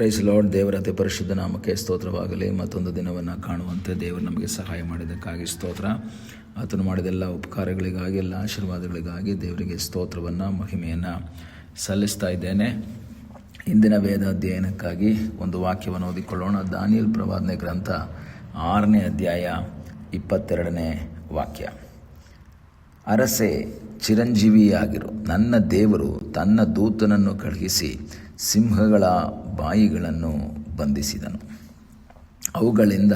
Price lord. ದೇವರ ಅತಿ ಪರಿಶುದ್ಧ ನಾಮಕ್ಕೆ ಸ್ತೋತ್ರವಾಗಲಿ. ಮತ್ತೊಂದು ದಿನವನ್ನು ಕಾಣುವಂತೆ ದೇವರು ನಮಗೆ ಸಹಾಯ ಮಾಡಿದ್ದಕ್ಕಾಗಿ ಸ್ತೋತ್ರ. ಆತನು ಮಾಡಿದೆಲ್ಲ ಉಪಕಾರಗಳಿಗಾಗಿ, ಎಲ್ಲ ಆಶೀರ್ವಾದಗಳಿಗಾಗಿ ದೇವರಿಗೆ ಸ್ತೋತ್ರವನ್ನು, ಮಹಿಮೆಯನ್ನು ಸಲ್ಲಿಸ್ತಾ ಇದ್ದೇನೆ. ಇಂದಿನ ವೇದ ಅಧ್ಯಯನಕ್ಕಾಗಿ ಒಂದು ವಾಕ್ಯವನ್ನು ಓದಿಕೊಳ್ಳೋಣ. ದಾನಿಯೇಲ್ ಪ್ರವಾದನೆ ಗ್ರಂಥ 6ನೇ ಅಧ್ಯಾಯ 22ನೇ ವಾಕ್ಯ. ಅರಸೆ, ಚಿರಂಜೀವಿಯಾಗಿರು. ನನ್ನ ದೇವರು ತನ್ನ ದೂತನನ್ನು ಕಳುಹಿಸಿ ಸಿಂಹಗಳ ಬಾಯಿಗಳನ್ನು ಬಂಧಿಸಿದನು. ಅವುಗಳಿಂದ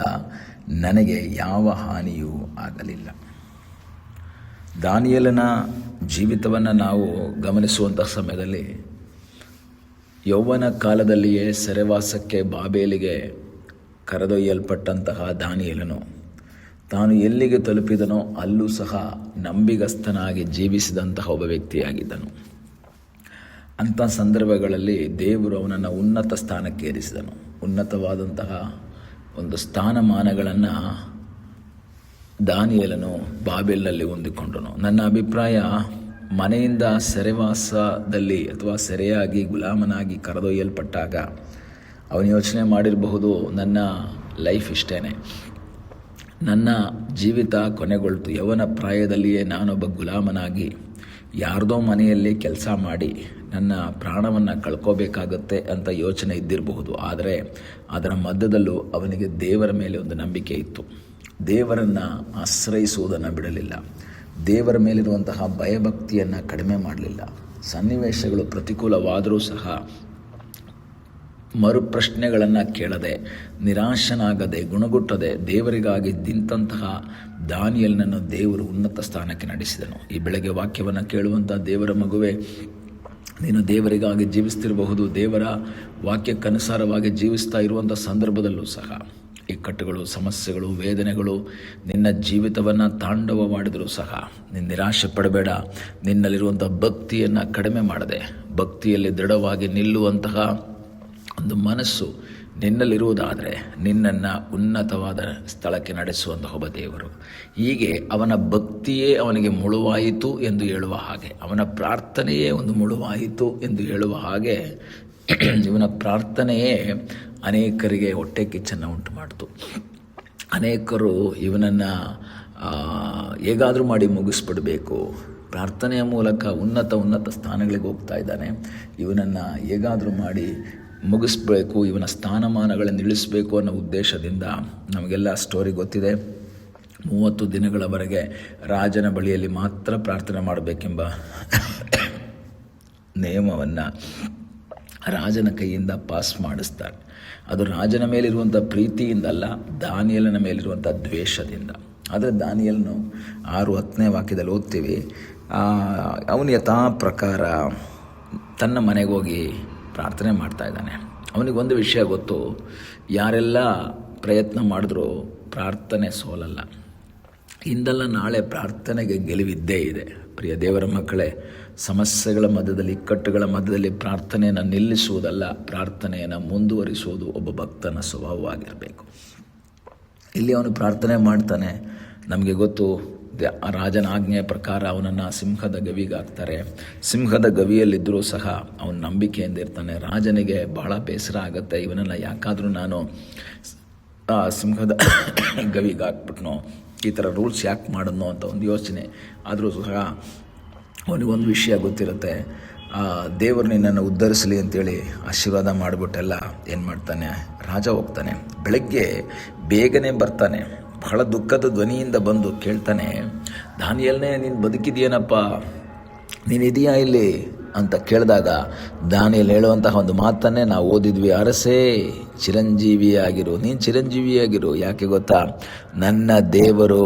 ನನಗೆ ಯಾವ ಹಾನಿಯೂ ಆಗಲಿಲ್ಲ. ದಾನಿಯೇಲನ ಜೀವಿತವನ್ನು ನಾವು ಗಮನಿಸುವಂಥ ಸಮಯದಲ್ಲಿ ಯೌವನ ಕಾಲದಲ್ಲಿಯೇ ಸೆರೆವಾಸಕ್ಕೆ ಬಾಬೇಲಿಗೆ ಕರೆದೊಯ್ಯಲ್ಪಟ್ಟಂತಹ ದಾನಿಯೇಲನು ತಾನು ಎಲ್ಲಿಗೆ ತಲುಪಿದನೋ ಅಲ್ಲೂ ಸಹ ನಂಬಿಗಸ್ತನಾಗಿ ಜೀವಿಸಿದಂತಹ ಒಬ್ಬ ವ್ಯಕ್ತಿಯಾಗಿದ್ದನು. ಅಂಥ ಸಂದರ್ಭಗಳಲ್ಲಿ ದೇವರು ಅವನನ್ನು ಉನ್ನತ ಸ್ಥಾನಕ್ಕೆ ಏರಿಸಿದನು. ಉನ್ನತವಾದಂತಹ ಒಂದು ಸ್ಥಾನಮಾನಗಳನ್ನು ದಾನಿಯೇಲನು ಬಾಬೆಲ್ನಲ್ಲಿ ಹೊಂದಿಕೊಂಡನು. ನನ್ನ ಅಭಿಪ್ರಾಯ, ಮನೆಯಿಂದ ಸೆರೆವಾಸದಲ್ಲಿ ಅಥವಾ ಸೆರೆಯಾಗಿ ಗುಲಾಮನಾಗಿ ಕರೆದೊಯ್ಯಲ್ಪಟ್ಟಾಗ ಅವನು ಯೋಚನೆ ಮಾಡಿರಬಹುದು, ನನ್ನ ಲೈಫ್ ಇಷ್ಟೇ, ನನ್ನ ಜೀವಿತ ಕೊನೆಗೊಳ್ತು. ಯವನ ಪ್ರಾಯದಲ್ಲಿಯೇ ನಾನೊಬ್ಬ ಗುಲಾಮನಾಗಿ ಯಾರ್ದೋ ಮನೆಯಲ್ಲಿ ಕೆಲಸ ಮಾಡಿ ನನ್ನ ಪ್ರಾಣವನ್ನು ಕಳ್ಕೋಬೇಕಾಗತ್ತೆ ಅಂತ ಯೋಚನೆ ಇದ್ದಿರಬಹುದು. ಆದರೆ ಅದರ ಮಧ್ಯದಲ್ಲೂ ಅವನಿಗೆ ದೇವರ ಮೇಲೆ ಒಂದು ನಂಬಿಕೆ ಇತ್ತು. ದೇವರನ್ನು ಆಶ್ರಯಿಸುವುದನ್ನು ಬಿಡಲಿಲ್ಲ. ದೇವರ ಮೇಲಿರುವಂತಹ ಭಯಭಕ್ತಿಯನ್ನು ಕಡಿಮೆ ಮಾಡಲಿಲ್ಲ. ಸನ್ನಿವೇಶಗಳು ಪ್ರತಿಕೂಲವಾದರೂ ಸಹ ಮರುಪ್ರಶ್ನೆಗಳನ್ನು ಕೇಳದೆ, ನಿರಾಶನಾಗದೆ, ಗುಣಗುಟ್ಟದೆ ದೇವರಿಗಾಗಿ ನಿಂತಹ ದಾನಿಯೇಲನನ್ನು ದೇವರು ಉನ್ನತ ಸ್ಥಾನಕ್ಕೆ ನಡೆಸಿದನು. ಈ ಬೆಳಗ್ಗೆ ವಾಕ್ಯವನ್ನು ಕೇಳುವಂಥ ದೇವರ ಮಗುವೆ, ನೀನು ದೇವರಿಗಾಗಿ ಜೀವಿಸ್ತಿರಬಹುದು. ದೇವರ ವಾಕ್ಯಕ್ಕನುಸಾರವಾಗಿ ಜೀವಿಸ್ತಾ ಇರುವಂಥ ಸಂದರ್ಭದಲ್ಲೂ ಸಹ ಇಕ್ಕಟ್ಟುಗಳು, ಸಮಸ್ಯೆಗಳು, ವೇದನೆಗಳು ನಿನ್ನ ಜೀವಿತವನ್ನು ತಾಂಡವ ಮಾಡಿದರೂ ಸಹ ನೀನು ನಿರಾಶೆ ಪಡಬೇಡ. ನಿನ್ನಲ್ಲಿರುವಂಥ ಭಕ್ತಿಯನ್ನು ಕಡಿಮೆ ಮಾಡದೆ, ಭಕ್ತಿಯಲ್ಲಿ ದೃಢವಾಗಿ ನಿಲ್ಲುವಂತಹ ಒಂದು ಮನಸ್ಸು ನಿನ್ನಲ್ಲಿರುವುದಾದರೆ ನಿನ್ನನ್ನು ಉನ್ನತವಾದ ಸ್ಥಳಕ್ಕೆ ನಡೆಸುವಂತಹ ಒಬ್ಬ ದೇವರು. ಹೀಗೆ ಅವನ ಭಕ್ತಿಯೇ ಅವನಿಗೆ ಮುಳುವಾಯಿತು ಎಂದು ಹೇಳುವ ಹಾಗೆ, ಅವನ ಪ್ರಾರ್ಥನೆಯೇ ಒಂದು ಮುಳುವಾಯಿತು ಎಂದು ಹೇಳುವ ಹಾಗೆ, ಇವನ ಪ್ರಾರ್ಥನೆಯೇ ಅನೇಕರಿಗೆ ಹೊಟ್ಟೆ ಕಿಚ್ಚನ್ನು ಉಂಟು ಮಾಡಿತು. ಅನೇಕರು ಇವನನ್ನು ಹೇಗಾದರೂ ಮಾಡಿ ಮುಗಿಸ್ಬಿಡಬೇಕು, ಪ್ರಾರ್ಥನೆಯ ಮೂಲಕ ಉನ್ನತ ಸ್ಥಾನಗಳಿಗೆ ಹೋಗ್ತಾ ಇದ್ದಾನೆ, ಇವನನ್ನು ಹೇಗಾದರೂ ಮಾಡಿ ಮುಗಿಸ್ಬೇಕು, ಇವನ ಸ್ಥಾನಮಾನಗಳನ್ನು ಇಳಿಸಬೇಕು ಅನ್ನೋ ಉದ್ದೇಶದಿಂದ ನಮಗೆಲ್ಲ ಸ್ಟೋರಿ ಗೊತ್ತಿದೆ. 30 ದಿನಗಳವರೆಗೆ ರಾಜನ ಬಳಿಯಲ್ಲಿ ಮಾತ್ರ ಪ್ರಾರ್ಥನೆ ಮಾಡಬೇಕೆಂಬ ನಿಯಮವನ್ನು ರಾಜನ ಕೈಯಿಂದ ಪಾಸ್ ಮಾಡಿಸ್ತಾರೆ. ಅದು ರಾಜನ ಮೇಲಿರುವಂಥ ಪ್ರೀತಿಯಿಂದಲ್ಲ, ದಾನಿಯೇಲನ ಮೇಲಿರುವಂಥ ದ್ವೇಷದಿಂದ. ಆದರೆ ದಾನಿಯೇಲನು 6:10ನೇ ವಾಕ್ಯದಲ್ಲಿ ಓದ್ತೀವಿ, ಅವನು ಯಥಾ ಪ್ರಕಾರ ತನ್ನ ಮನೆಗೆ ಹೋಗಿ ಪ್ರಾರ್ಥನೆ ಮಾಡ್ತಾ ಇದ್ದಾನೆ. ಅವನಿಗೊಂದು ವಿಷಯ ಗೊತ್ತು, ಯಾರೆಲ್ಲ ಪ್ರಯತ್ನ ಮಾಡಿದ್ರೂ ಪ್ರಾರ್ಥನೆ ಸೋಲಲ್ಲ. ಇಂದಲ್ಲ ನಾಳೆ ಪ್ರಾರ್ಥನೆಗೆ ಗೆಲುವಿದ್ದೇ ಇದೆ. ಪ್ರಿಯ ದೇವರ ಮಕ್ಕಳೇ, ಸಮಸ್ಯೆಗಳ ಮಧ್ಯದಲ್ಲಿ, ಇಕ್ಕಟ್ಟುಗಳ ಮಧ್ಯದಲ್ಲಿ ಪ್ರಾರ್ಥನೆಯನ್ನು ನಿಲ್ಲಿಸುವುದಲ್ಲ, ಪ್ರಾರ್ಥನೆಯನ್ನು ಮುಂದುವರಿಸುವುದು ಒಬ್ಬ ಭಕ್ತನ ಸ್ವಭಾವವಾಗಿರಬೇಕು. ಇಲ್ಲಿ ಅವನು ಪ್ರಾರ್ಥನೆ ಮಾಡ್ತಾನೆ. ನಮಗೆ ಗೊತ್ತು, ರಾಜನ ಆಜ್ಞೆಯ ಪ್ರಕಾರ ಅವನನ್ನು ಸಿಂಹದ ಗವಿಗೆ ಹಾಕ್ತಾರೆ. ಸಿಂಹದ ಗವಿಯಲ್ಲಿದ್ದರೂ ಸಹ ಅವನ ನಂಬಿಕೆಯಿಂದ ಇರ್ತಾನೆ. ರಾಜನಿಗೆ ಬಹಳ ಬೇಸರ ಆಗುತ್ತೆ, ಇವನನ್ನು ಯಾಕಾದರೂ ನಾನು ಸಿಂಹದ ಗವಿಗೆ ಹಾಕ್ಬಿಟ್ನೋ, ಈ ಥರ ರೂಲ್ಸ್ ಯಾಕೆ ಮಾಡೋಣ ಅಂತ ಒಂದು ಯೋಚನೆ. ಆದರೂ ಸಹ ಅವನಿಗೊಂದು ವಿಷಯ ಗೊತ್ತಿರುತ್ತೆ, ದೇವರು ನಿನ್ನನ್ನು ಉದ್ಧರಿಸಲಿ ಅಂತೇಳಿ ಆಶೀರ್ವಾದ ಮಾಡಿಬಿಟ್ಟೆಲ್ಲ ಏನು ಮಾಡ್ತಾನೆ, ರಾಜ ಹೋಗ್ತಾನೆ. ಬೆಳಗ್ಗೆ ಬೇಗನೆ ಬರ್ತಾನೆ. ಬಹಳ ದುಃಖದ ಧ್ವನಿಯಿಂದ ಬಂದು ಕೇಳ್ತಾನೆ, ದಾನಿಯೇಲನೇ, ನೀನು ಬದುಕಿದೆಯೇನಪ್ಪ, ನೀನಿದೆಯಾ ಇಲ್ಲಿ ಅಂತ ಕೇಳಿದಾಗ ದಾನಿಯೇಲ್ ಹೇಳುವಂತಹ ಒಂದು ಮಾತನ್ನೇ ನಾವು ಓದಿದ್ವಿ, ಅರಸೇ, ಚಿರಂಜೀವಿಯಾಗಿರು. ನೀನು ಚಿರಂಜೀವಿಯಾಗಿರು. ಯಾಕೆ ಗೊತ್ತಾ, ನನ್ನ ದೇವರು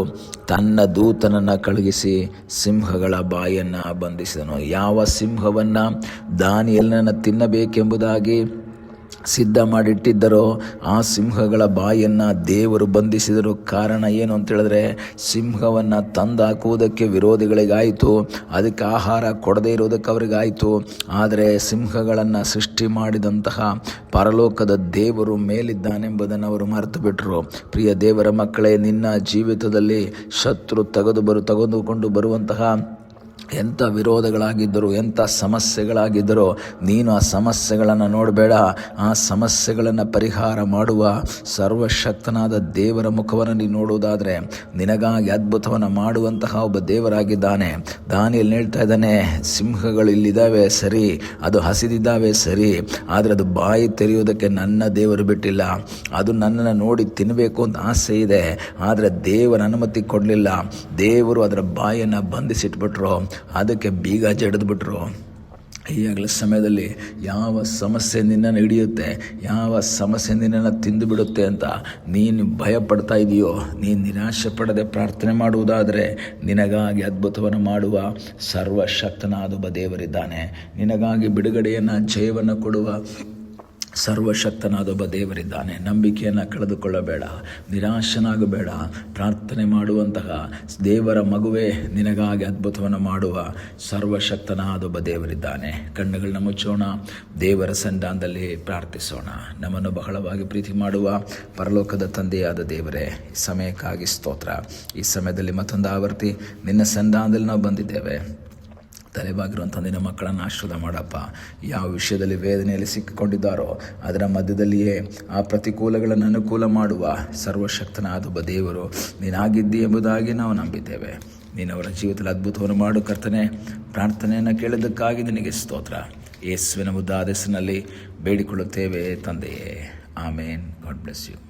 ತನ್ನ ದೂತನನ್ನು ಕಳುಹಿಸಿ ಸಿಂಹಗಳ ಬಾಯನ್ನು ಬಂಧಿಸಿದನು. ಯಾವ ಸಿಂಹವನ್ನು ದಾನಿಯೇಲನನ್ನು ತಿನ್ನಬೇಕೆಂಬುದಾಗಿ ಸಿದ್ಧ ಮಾಡಿಟ್ಟಿದ್ದರೋ ಆ ಸಿಂಹಗಳ ಬಾಯನ್ನು ದೇವರು ಬಂಧಿಸಿದರು. ಕಾರಣ ಏನು ಅಂತೇಳಿದ್ರೆ, ಸಿಂಹವನ್ನು ತಂದಾಕುವುದಕ್ಕೆ ವಿರೋಧಿಗಳಿಗಾಯಿತು, ಅದಕ್ಕೆ ಆಹಾರ ಕೊಡದೇ ಇರೋದಕ್ಕೆ ಅವರಿಗಾಯಿತು. ಆದರೆ ಸಿಂಹಗಳನ್ನು ಸೃಷ್ಟಿ ಮಾಡಿದಂತಹ ಪರಲೋಕದ ದೇವರು ಮೇಲಿದ್ದಾನೆಂಬುದನ್ನು ಅವರು ಮರೆತು ಬಿಟ್ಟರು. ಪ್ರಿಯ ದೇವರ ಮಕ್ಕಳೇ, ನಿನ್ನ ಜೀವಿತದಲ್ಲಿ ಶತ್ರು ತೆಗೆದುಕೊಂಡು ಬರುವಂತಹ ಎಂಥ ವಿರೋಧಗಳಾಗಿದ್ದರೂ, ಎಂಥ ಸಮಸ್ಯೆಗಳಾಗಿದ್ದರೂ ನೀನು ಆ ಸಮಸ್ಯೆಗಳನ್ನು ನೋಡಬೇಡ. ಆ ಸಮಸ್ಯೆಗಳನ್ನು ಪರಿಹಾರ ಮಾಡುವ ಸರ್ವಶಕ್ತನಾದ ದೇವರ ಮುಖವನ್ನು ನೀನು ನೋಡುವುದಾದರೆ ನಿನಗಾಗಿ ಅದ್ಭುತವನ್ನು ಮಾಡುವಂತಹ ಒಬ್ಬ ದೇವರಾಗಿದ್ದಾನೆ. ದಾನಿಯೇಲ್ ಹೇಳ್ತಾ ಇದ್ದಾನೆ, ಸಿಂಹಗಳು ಇಲ್ಲಿದ್ದಾವೆ ಸರಿ, ಅದು ಹಸಿದಿದ್ದಾವೆ ಸರಿ, ಆದರೆ ಅದು ಬಾಯಿ ತೆರೆಯುವುದಕ್ಕೆ ನನ್ನ ದೇವರು ಬಿಟ್ಟಿಲ್ಲ. ಅದು ನನ್ನನ್ನು ನೋಡಿ ತಿನ್ನಬೇಕು ಅಂತ ಆಸೆ ಇದೆ, ಆದರೆ ದೇವರ ಅನುಮತಿ ಕೊಡಲಿಲ್ಲ. ದೇವರು ಅದರ ಬಾಯನ್ನು ಬಂಧಿಸಿಟ್ಬಿಟ್ರು, ಅದಕ್ಕೆ ಬೀಗ ಜಡಿದ್ಬಿಟ್ರು. ಈಗಾಗಲೇ ಸಮಯದಲ್ಲಿ ಯಾವ ಸಮಸ್ಯೆ ನಿನ್ನನ್ನು ಹಿಡಿಯುತ್ತೆ, ಯಾವ ಸಮಸ್ಯೆ ನಿನ್ನನ್ನು ತಿಂದು ಬಿಡುತ್ತೆ ಅಂತ ನೀನು ಭಯಪಡ್ತಾ ಇದೆಯೋ, ನೀನು ನಿರಾಶೆ ಪಡದೆ ಪ್ರಾರ್ಥನೆ ಮಾಡುವುದಾದರೆ ನಿನಗಾಗಿ ಅದ್ಭುತವನ್ನು ಮಾಡುವ ಸರ್ವಶಕ್ತನಾದ ಒಬ್ಬ ದೇವರಿದ್ದಾನೆ. ನಿನಗಾಗಿ ಬಿಡುಗಡೆಯನ್ನು, ಜಯವನ್ನು ಕೊಡುವ ಸರ್ವಶಕ್ತನಾದ ಒಬ್ಬ ದೇವರಿದ್ದಾನೆ. ನಂಬಿಕೆಯನ್ನು ಕಳೆದುಕೊಳ್ಳಬೇಡ, ನಿರಾಶನಾಗಬೇಡ. ಪ್ರಾರ್ಥನೆ ಮಾಡುವಂತಹ ದೇವರ ಮಗುವೇ ನಿನಗಾಗಿ ಅದ್ಭುತವನ್ನು ಮಾಡುವ ಸರ್ವಶಕ್ತನಾದ ಒಬ್ಬ ದೇವರಿದ್ದಾನೆ. ಕಣ್ಣುಗಳನ್ನ ಮುಚ್ಚೋಣ, ದೇವರ ಸನ್ನಿಧಾನದಲ್ಲಿ ಪ್ರಾರ್ಥಿಸೋಣ. ನಮ್ಮನ್ನು ಬಹಳವಾಗಿ ಪ್ರೀತಿ ಮಾಡುವ ಪರಲೋಕದ ತಂದೆಯಾದ ದೇವರೇ, ಈ ಸಮಯಕ್ಕಾಗಿ ಸ್ತೋತ್ರ. ಈ ಸಮಯದಲ್ಲಿ ಮತ್ತೊಂದು ಆವರ್ತಿ ನಿನ್ನ ಸನ್ನಿಧಾನದಲ್ಲಿ ನಾವು ಬಂದಿದ್ದೇವೆ. ತಲೆಬಾಗಿರುವಂಥ ನಿನ್ನ ಮಕ್ಕಳನ್ನು ಆಶೀರ್ವಾದ ಮಾಡಪ್ಪ. ಯಾವ ವಿಷಯದಲ್ಲಿ ವೇದನೆಯಲ್ಲಿ ಸಿಕ್ಕಿಕೊಂಡಿದ್ದಾರೋ ಅದರ ಮಧ್ಯದಲ್ಲಿಯೇ ಆ ಪ್ರತಿಕೂಲಗಳನ್ನು ಅನುಕೂಲ ಮಾಡುವ ಸರ್ವಶಕ್ತನಾದ ಒಬ್ಬ ದೇವರು ನೀನಾಗಿದ್ದಿ ಎಂಬುದಾಗಿ ನಾವು ನಂಬಿದ್ದೇವೆ. ನೀನು ಅವರ ಜೀವಿತದಲ್ಲಿ ಅದ್ಭುತವನ್ನು ಮಾಡು ಕರ್ತನೆ. ಪ್ರಾರ್ಥನೆಯನ್ನು ಕೇಳಿದ್ದಕ್ಕಾಗಿ ನಿನಗೆ ಸ್ತೋತ್ರ. ಯೇಸುವಿನ ಮುದ್ದಾದ ಹೆಸರಿನಲ್ಲಿ ಬೇಡಿಕೊಳ್ಳುತ್ತೇವೆ ತಂದೆಯೇ, ಆಮೇನ್. God bless you.